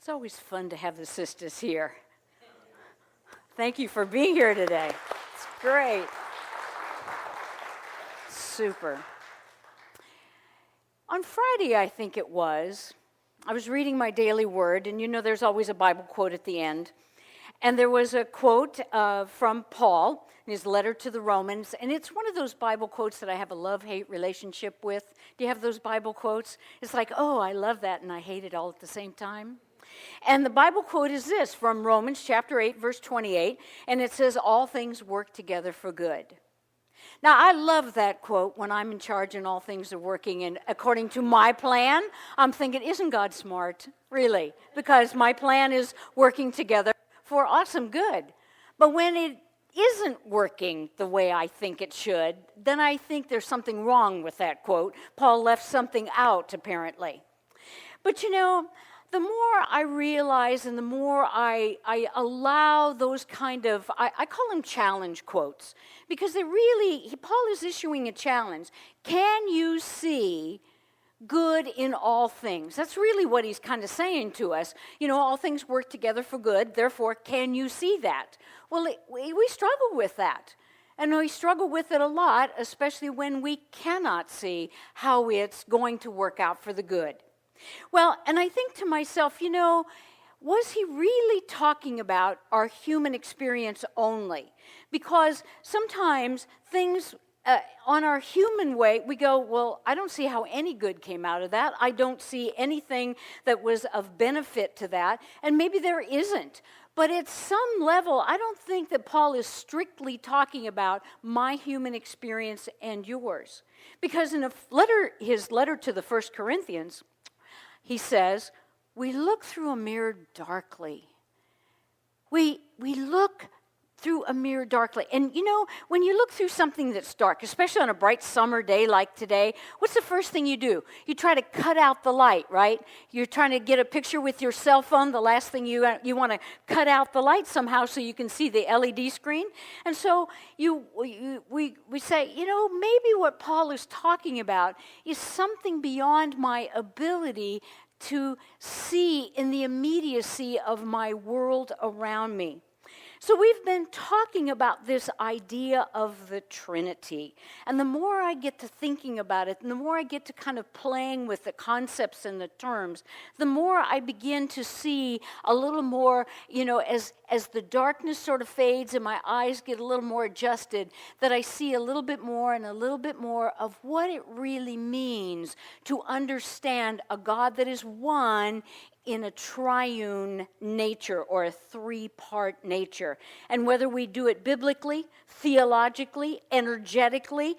It's always fun to have the sisters here. Thank you for being here today. It's great. Super. On Friday, I think it was, I was reading my daily word, and you know there's always a Bible quote at the end. And there was a quote from Paul in his letter to the Romans, and it's one of those Bible quotes that I have a love-hate relationship with. Do you have those Bible quotes? It's like, oh, I love that, and I hate it all at the same time. And the Bible quote is this, from Romans chapter 8, verse 28, and it says, all things work together for good. Now, I love that quote when I'm in charge and all things are working and according to my plan. I'm thinking, isn't God smart? Really? Because my plan is working together for awesome good. But when it isn't working the way I think it should, then I think there's something wrong with that quote. Paul left something out, apparently. But you know, the more I realize and the more I allow those kind of, I call them challenge quotes, because Paul is issuing a challenge. Can you see good in all things? That's really what he's kind of saying to us. You know, all things work together for good, therefore, can you see that? Well, we struggle with that. And we struggle with it a lot, especially when we cannot see how it's going to work out for the good. Well, and I think to myself, you know, was he really talking about our human experience only? Because sometimes things on our human way, we go, well, I don't see how any good came out of that. I don't see anything that was of benefit to that. And maybe there isn't. But at some level, I don't think that Paul is strictly talking about my human experience and yours. Because in his letter to the 1 Corinthians, he says, we look through a mirror darkly. We look through a mirror darkly. And you know, when you look through something that's dark, especially on a bright summer day like today, what's the first thing you do? You try to cut out the light, right? You're trying to get a picture with your cell phone. The last thing you want to cut out the light somehow so you can see the LED screen. And so we say, you know, maybe what Paul is talking about is something beyond my ability to see in the immediacy of my world around me. So we've been talking about this idea of the Trinity. And the more I get to thinking about it, and the more I get to kind of playing with the concepts and the terms, the more I begin to see a little more, you know, as the darkness sort of fades and my eyes get a little more adjusted, that I see a little bit more and a little bit more of what it really means to understand a God that is one in a triune nature or a three-part nature. And whether we do it biblically, theologically, energetically,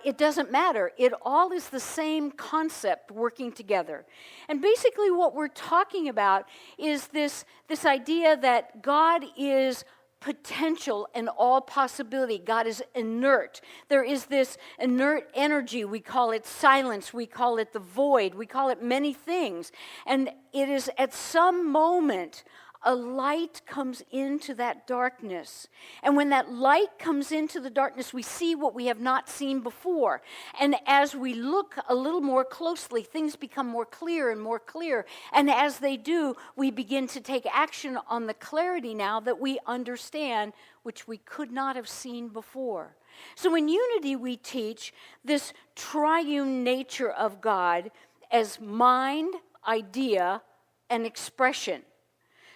it doesn't matter. It all is the same concept working together. And basically what we're talking about is this idea that God is potential and all possibility. God is inert. There is this inert energy. We call it silence. We call it the void. We call it many things. And it is at some moment a light comes into that darkness. And when that light comes into the darkness, we see what we have not seen before. And as we look a little more closely, things become more clear and more clear. And as they do, we begin to take action on the clarity now that we understand, which we could not have seen before. So in Unity, we teach this triune nature of God as mind, idea, and expression.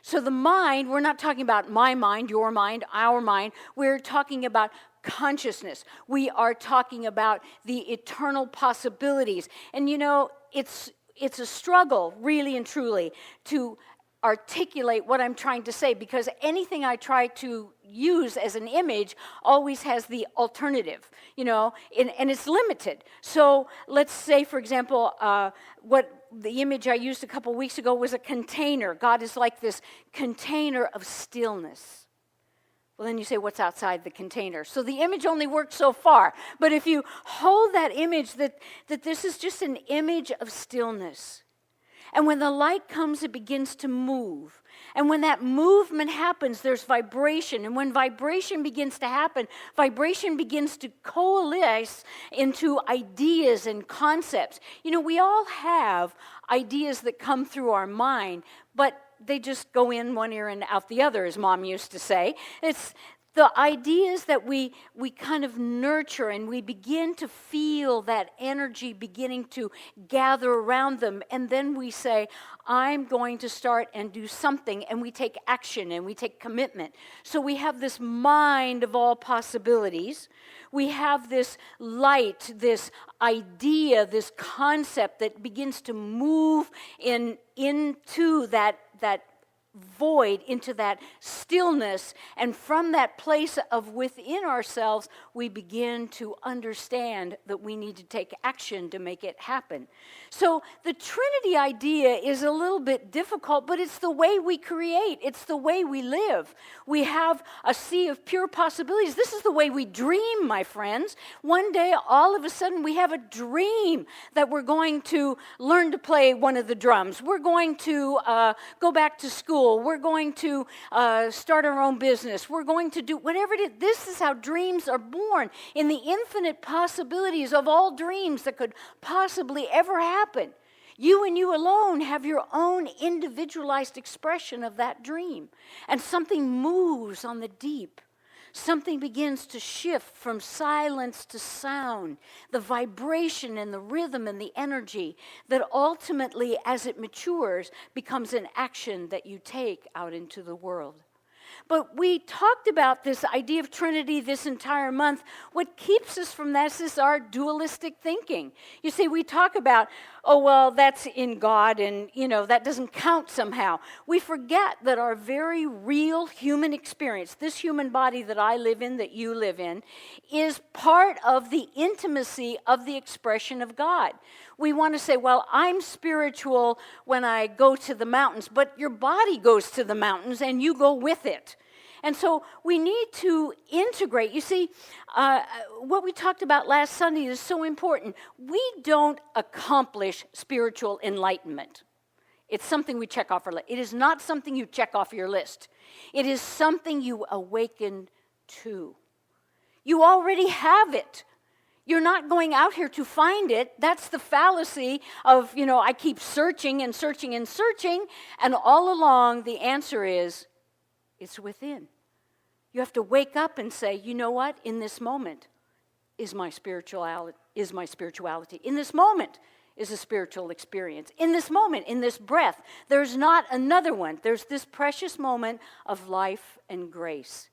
So the mind, we're not talking about my mind, your mind, our mind. We're talking about consciousness. We are talking about the eternal possibilities. And you know, it's a struggle, really and truly, to articulate what I'm trying to say, because anything I try to use as an image always has the alternative, you know, and it's limited. So let's say, for example, what the image I used a couple weeks ago was a container. God is like this container of stillness. Well, then you say, what's outside the container? So the image only works so far. But if you hold that image that this is just an image of stillness, and when the light comes, it begins to move. And when that movement happens, there's vibration. And when vibration begins to happen, vibration begins to coalesce into ideas and concepts. You know, we all have ideas that come through our mind, but they just go in one ear and out the other, as Mom used to say. It's the ideas that we kind of nurture, and we begin to feel that energy beginning to gather around them. And then we say, I'm going to start and do something. And we take action and we take commitment. So we have this mind of all possibilities. We have this light, this idea, this concept that begins to move into that void, into that stillness, and from that place of within ourselves, we begin to understand that we need to take action to make it happen. So the Trinity idea is a little bit difficult, but it's the way we create. It's the way we live. We have a sea of pure possibilities. This is the way we dream, my friends. One day, all of a sudden, we have a dream that we're going to learn to play one of the drums. We're going to go back to school. We're going to start our own business. We're going to do whatever it is. This is how dreams are born, in the infinite possibilities of all dreams that could possibly ever happen. You and you alone have your own individualized expression of that dream. And something moves on the deep. Something begins to shift from silence to sound, the vibration and the rhythm and the energy that ultimately, as it matures, becomes an action that you take out into the world. But we talked about this idea of Trinity this entire month. What keeps us from this is our dualistic thinking. You see, we talk about, oh, well, that's in God, and, that doesn't count somehow. We forget that our very real human experience, this human body that I live in, that you live in, is part of the intimacy of the expression of God. We want to say, well, I'm spiritual when I go to the mountains, but your body goes to the mountains and you go with it. And so we need to integrate. You see, what we talked about last Sunday is so important. We don't accomplish spiritual enlightenment. It's something we check off our list. It is not something you check off your list. It is something you awaken to. You already have it. You're not going out here to find it. That's the fallacy of, I keep searching and searching and searching, and all along the answer is, it's within. You have to wake up and say, you know what? In this moment is my spirituality. In this moment is a spiritual experience. In this moment, in this breath, there's not another one. There's this precious moment of life and grace.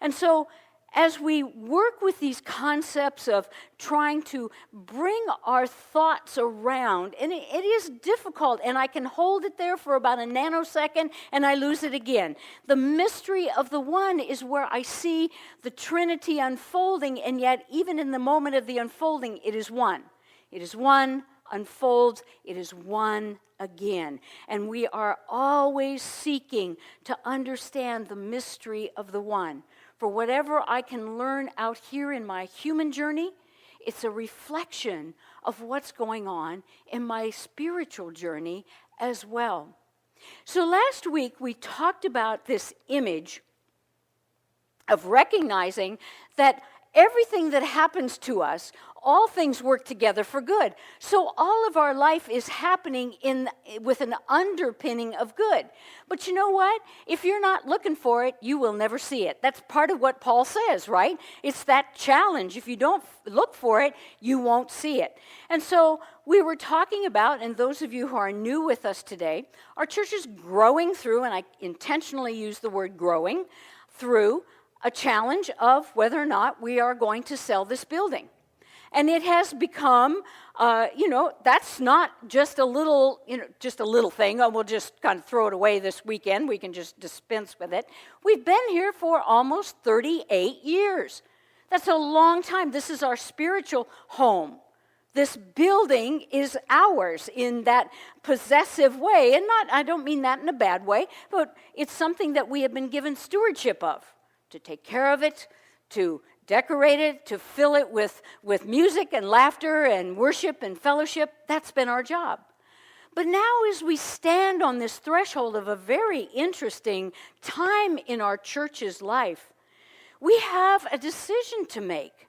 And so, as we work with these concepts of trying to bring our thoughts around, and it is difficult, and I can hold it there for about a nanosecond, and I lose it again. The mystery of the one is where I see the Trinity unfolding, and yet even in the moment of the unfolding, it is one. It is one, unfolds, it is one again. And we are always seeking to understand the mystery of the one. For whatever I can learn out here in my human journey, it's a reflection of what's going on in my spiritual journey as well. So last week we talked about this image of recognizing that everything that happens to us, all things work together for good. So all of our life is happening with an underpinning of good. But you know what? If you're not looking for it, you will never see it. That's part of what Paul says, right? It's that challenge. If you don't look for it, you won't see it. And so we were talking about, and those of you who are new with us today, our church is growing through, and I intentionally use the word growing, through a challenge of whether or not we are going to sell this building. And it has become, that's not just a little thing. Oh, we'll just kind of throw it away this weekend. We can just dispense with it. We've been here for almost 38 years. That's a long time. This is our spiritual home. This building is ours in that possessive way. And I don't mean that in a bad way, but it's something that we have been given stewardship of, to take care of it, to decorate it, to fill it with music and laughter and worship and fellowship. That's been our job. But now as we stand on this threshold of a very interesting time in our church's life, we have a decision to make.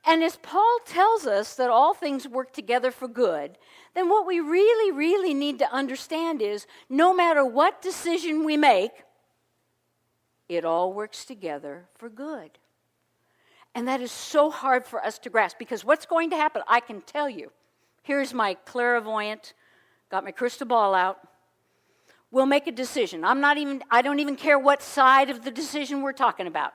And as Paul tells us that all things work together for good, then what we really, really need to understand is no matter what decision we make, it all works together for good. And that is so hard for us to grasp, because what's going to happen, I can tell you. Here's my clairvoyant, got my crystal ball out. We'll make a decision. I don't even care what side of the decision we're talking about.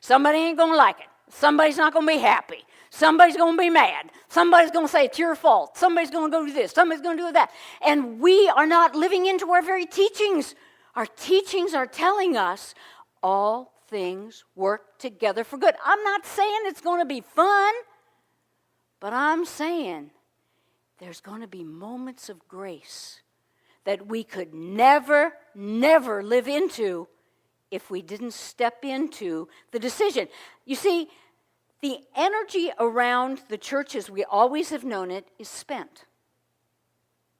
Somebody ain't going to like it. Somebody's not going to be happy. Somebody's going to be mad. Somebody's going to say it's your fault. Somebody's going to go do this. Somebody's going to do that. And we are not living into our very teachings. Our teachings are telling us all things work together for good. I'm not saying it's going to be fun, but I'm saying there's going to be moments of grace that we could never, never live into if we didn't step into the decision. You see, the energy around the church as we always have known it is spent.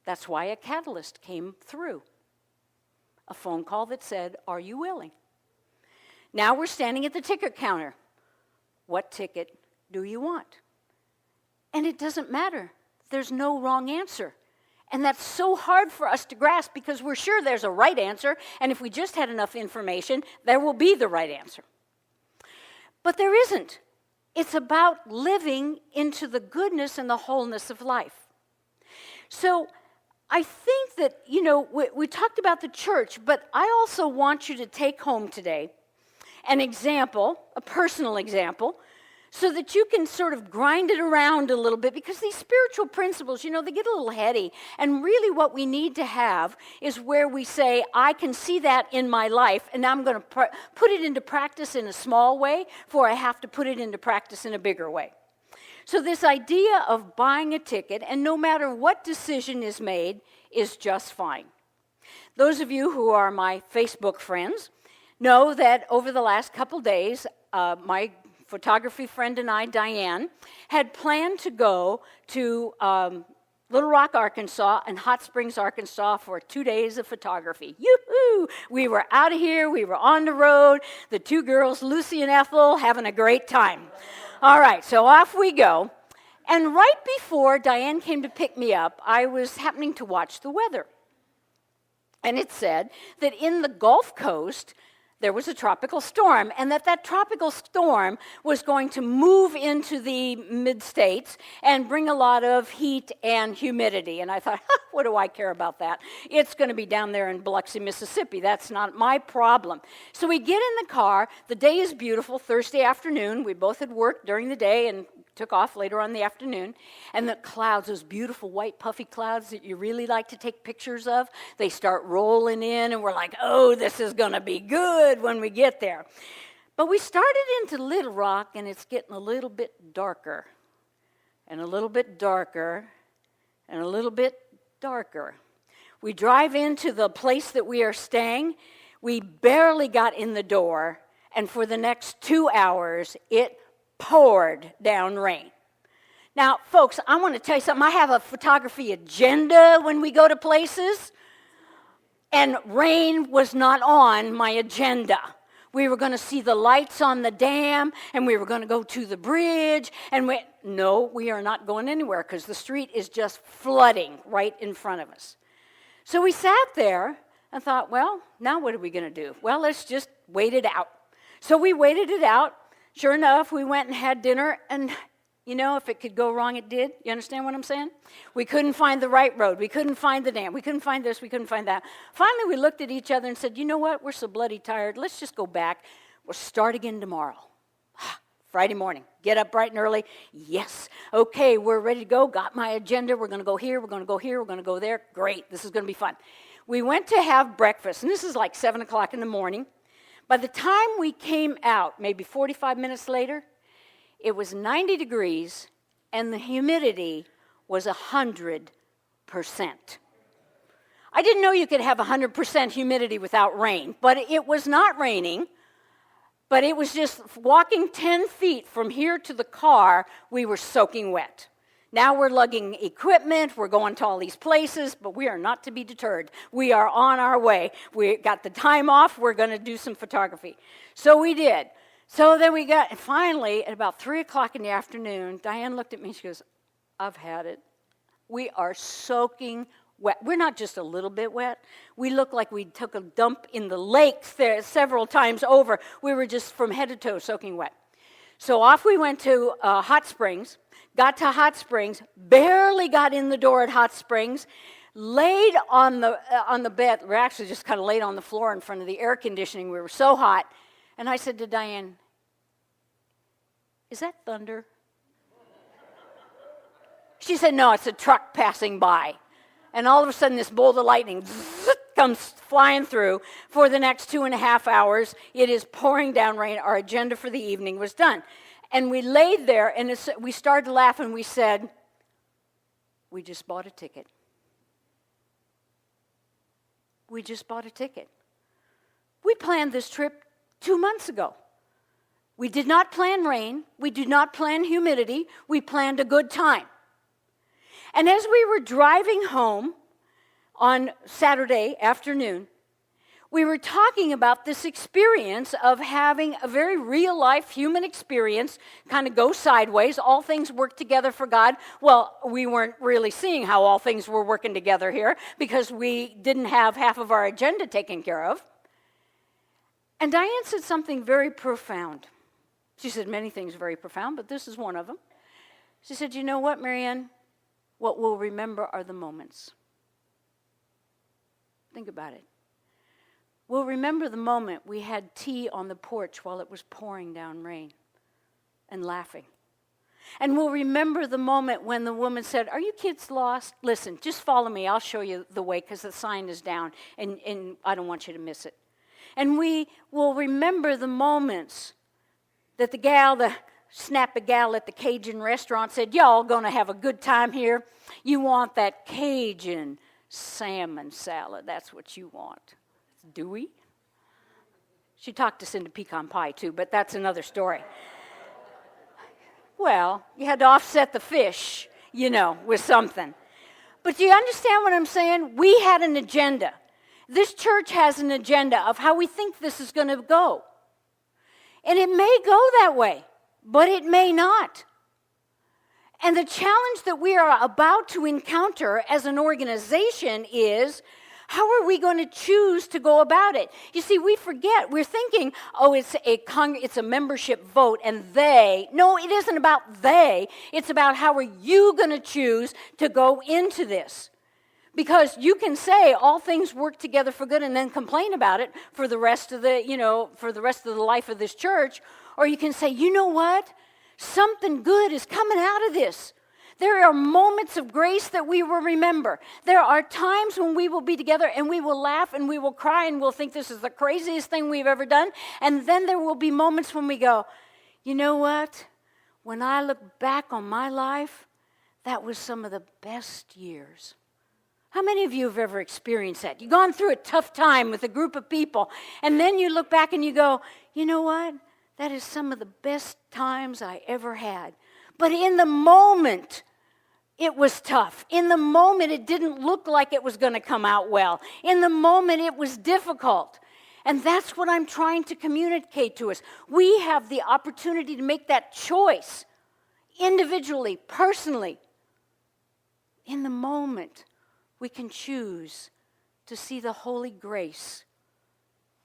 That's why a catalyst came through. A phone call that said, "Are you willing?" Now we're standing at the ticket counter. What ticket do you want? And it doesn't matter. There's no wrong answer. And that's so hard for us to grasp because we're sure there's a right answer, and if we just had enough information, there will be the right answer. But there isn't. It's about living into the goodness and the wholeness of life. So I think that, we talked about the church, but I also want you to take home today an example, a personal example, so that you can sort of grind it around a little bit, because these spiritual principles, they get a little heady. And really what we need to have is where we say, I can see that in my life, and I'm going to put it into practice in a small way, before I have to put it into practice in a bigger way. So this idea of buying a ticket, and no matter what decision is made, is just fine. Those of you who are my Facebook friends know that over the last couple days, my photography friend and I, Diane, had planned to go to Little Rock, Arkansas and Hot Springs, Arkansas for 2 days of photography. Yoo-hoo! We were out of here. We were on the road. The two girls, Lucy and Ethel, having a great time. All right, so off we go. And right before Diane came to pick me up, I was happening to watch the weather. And it said that in the Gulf Coast, there was a tropical storm, and that tropical storm was going to move into the mid-states and bring a lot of heat and humidity. And I thought, what do I care about that? It's going to be down there in Biloxi, Mississippi. That's not my problem. So we get in the car. The day is beautiful, Thursday afternoon. We both had worked during the day and took off later on in the afternoon. And the clouds, those beautiful white puffy clouds that you really like to take pictures of, they start rolling in, and we're like, oh, this is going to be good when we get there. But we started into Little Rock, and it's getting a little bit darker, and a little bit darker, and a little bit darker. We drive into the place that we are staying. We barely got in the door, and for the next 2 hours, it poured down rain. Now, folks, I want to tell you something. I have a photography agenda when we go to places, and rain was not on my agenda. We were going to see the lights on the dam, and we were going to go to the bridge, and we are not going anywhere because the street is just flooding right in front of us. So we sat there and thought, well, now what are we going to do? Well, let's just wait it out. So we waited it out. Sure enough, we went and had dinner, and if it could go wrong, it did. You understand what I'm saying? We couldn't find the right road. We couldn't find the dam. We couldn't find this. We couldn't find that. Finally, we looked at each other and said, you know what? We're so bloody tired. Let's just go back. We'll start again tomorrow. Friday morning. Get up bright and early. Yes. Okay, we're ready to go. Got my agenda. We're going to go here. We're going to go here. We're going to go there. Great. This is going to be fun. We went to have breakfast, and this is like 7 o'clock in the morning. By the time we came out, maybe 45 minutes later, it was 90 degrees, and the humidity was 100%. I didn't know you could have 100% humidity without rain, but it was not raining, but it was just walking 10 feet from here to the car, we were soaking wet. Now we're lugging equipment, we're going to all these places, but we are not to be deterred. We are on our way. We got the time off, we're going to do some photography. So we did. So then and finally, at about 3 o'clock in the afternoon, Diane looked at me and she goes, I've had it. We are soaking wet. We're not just a little bit wet. We look like we took a dump in the lakes there several times over. We were just from head to toe soaking wet. So off we went to Hot Springs, got to Hot Springs, barely got in the door at Hot Springs, laid on the bed. We actually just kind of laid on the floor in front of the air conditioning. We were so hot. And I said to Diane, is that thunder? She said, no, it's a truck passing by. And all of a sudden, this bolt of lightning comes flying through. For the next 2.5 hours, it is pouring down rain. Our agenda for the evening was done. And we laid there, and we started to laugh, and we said, we just bought a ticket. We just bought a ticket. We planned this trip 2 months ago. We did not plan rain. We did not plan humidity. We planned a good time. And as we were driving home on Saturday afternoon, we were talking about this experience of having a very real-life human experience kind of go sideways. All things work together for God. Well, we weren't really seeing how all things were working together here because we didn't have half of our agenda taken care of. And Diane said something very profound. She said many things very profound, but this is one of them. She said, you know what, Marianne? What we'll remember are the moments. Think about it. We'll remember the moment we had tea on the porch while it was pouring down rain and laughing. And we'll remember the moment when the woman said, are you kids lost? Listen, just follow me. I'll show you the way because the sign is down and I don't want you to miss it. And we will remember the moments that the snappy gal at the Cajun restaurant said, y'all gonna have a good time here. You want that Cajun salmon salad. That's what you want. Do we? She talked us into pecan pie too, but that's another story. Well, you had to offset the fish, with something. But do you understand what I'm saying? We had an agenda. This church has an agenda of how we think this is going to go. And it may go that way, but it may not. And the challenge that we are about to encounter as an organization is, how are we going to choose to go about it? You see, we forget. We're thinking, it's a membership vote, and they. No, it isn't about they. It's about how are you going to choose to go into this. Because you can say all things work together for good and then complain about it for the rest of the life of this church. Or you can say, you know what? Something good is coming out of this. There are moments of grace that we will remember. There are times when we will be together and we will laugh and we will cry and we'll think this is the craziest thing we've ever done. And then there will be moments when we go, you know what? When I look back on my life, that was some of the best years. How many of you have ever experienced that? You've gone through a tough time with a group of people, and then you look back and you go, you know what? That is some of the best times I ever had. But in the moment, it was tough. In the moment, it didn't look like it was going to come out well. In the moment, it was difficult. And that's what I'm trying to communicate to us. We have the opportunity to make that choice individually, personally. In the moment, we can choose to see the holy grace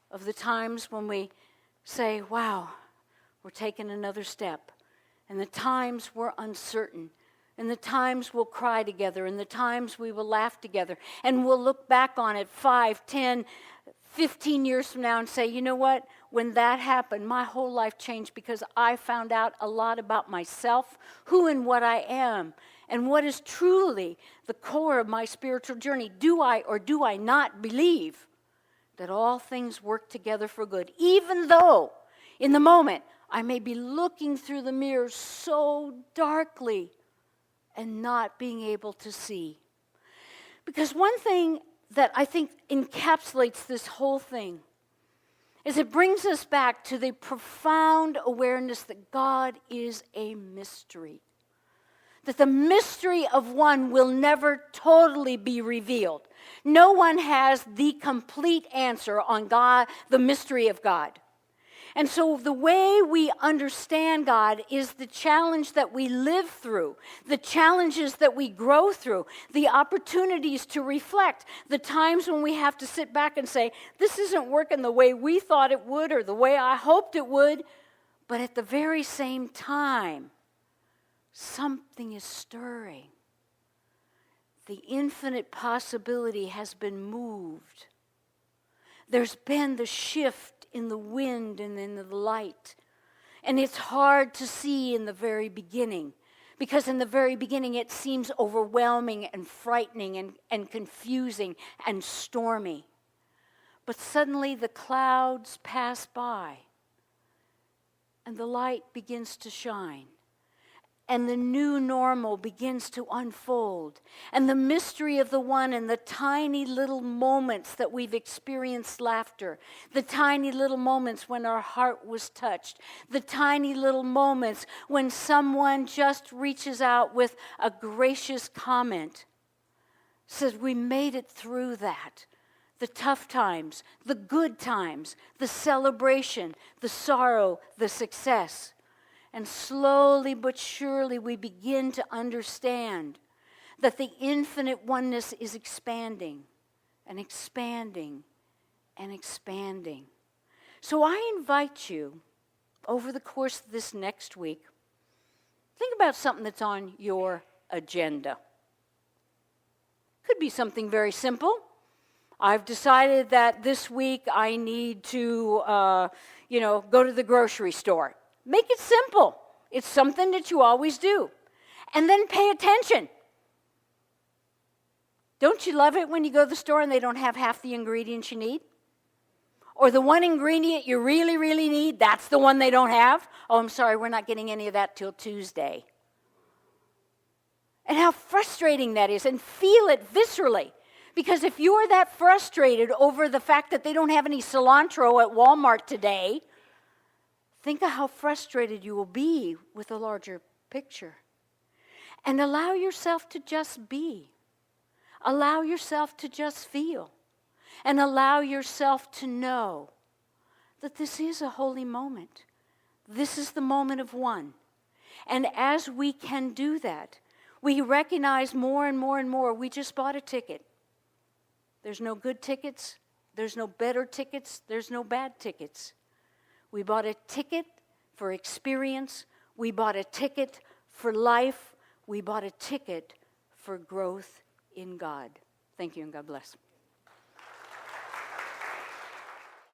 of the times when we say, wow, we're taking another step. And the times we're uncertain. And the times we'll cry together. And the times we will laugh together. And we'll look back on it 5, 10, 15 years from now and say, you know what? When that happened, my whole life changed because I found out a lot about myself, who and what I am, and what is truly the core of my spiritual journey. Do I or do I not believe that all things work together for good, even though in the moment I may be looking through the mirror so darkly and not being able to see? Because one thing that I think encapsulates this whole thing is it brings us back to the profound awareness that God is a mystery. That the mystery of one will never totally be revealed. No one has the complete answer on God, the mystery of God. And so the way we understand God is the challenge that we live through, the challenges that we grow through, the opportunities to reflect, the times when we have to sit back and say, this isn't working the way we thought it would or the way I hoped it would. But at the very same time, something is stirring. The infinite possibility has been moved. There's been the shift in the wind and in the light. And it's hard to see in the very beginning, because in the very beginning it seems overwhelming and frightening and confusing and stormy. But suddenly the clouds pass by and the light begins to shine. And the new normal begins to unfold. And the mystery of the one and the tiny little moments that we've experienced laughter, the tiny little moments when our heart was touched, the tiny little moments when someone just reaches out with a gracious comment, says we made it through that. The tough times, the good times, the celebration, the sorrow, the success. And slowly but surely we begin to understand that the infinite oneness is expanding and expanding and expanding. So I invite you, over the course of this next week, think about something that's on your agenda. Could be something very simple. I've decided that this week I need to, go to the grocery store. Make it simple. It's something that you always do. And then pay attention. Don't you love it when you go to the store and they don't have half the ingredients you need? Or the one ingredient you really, really need, that's the one they don't have? Oh, I'm sorry, we're not getting any of that till Tuesday. And how frustrating that is, and feel it viscerally. Because if you are that frustrated over the fact that they don't have any cilantro at Walmart today, think of how frustrated you will be with a larger picture. And allow yourself to just be. Allow yourself to just feel. And allow yourself to know that this is a holy moment. This is the moment of one. And as we can do that, we recognize more and more and more, we just bought a ticket. There's no good tickets. There's no better tickets. There's no bad tickets. We bought a ticket for experience. We bought a ticket for life. We bought a ticket for growth in God. Thank you and God bless.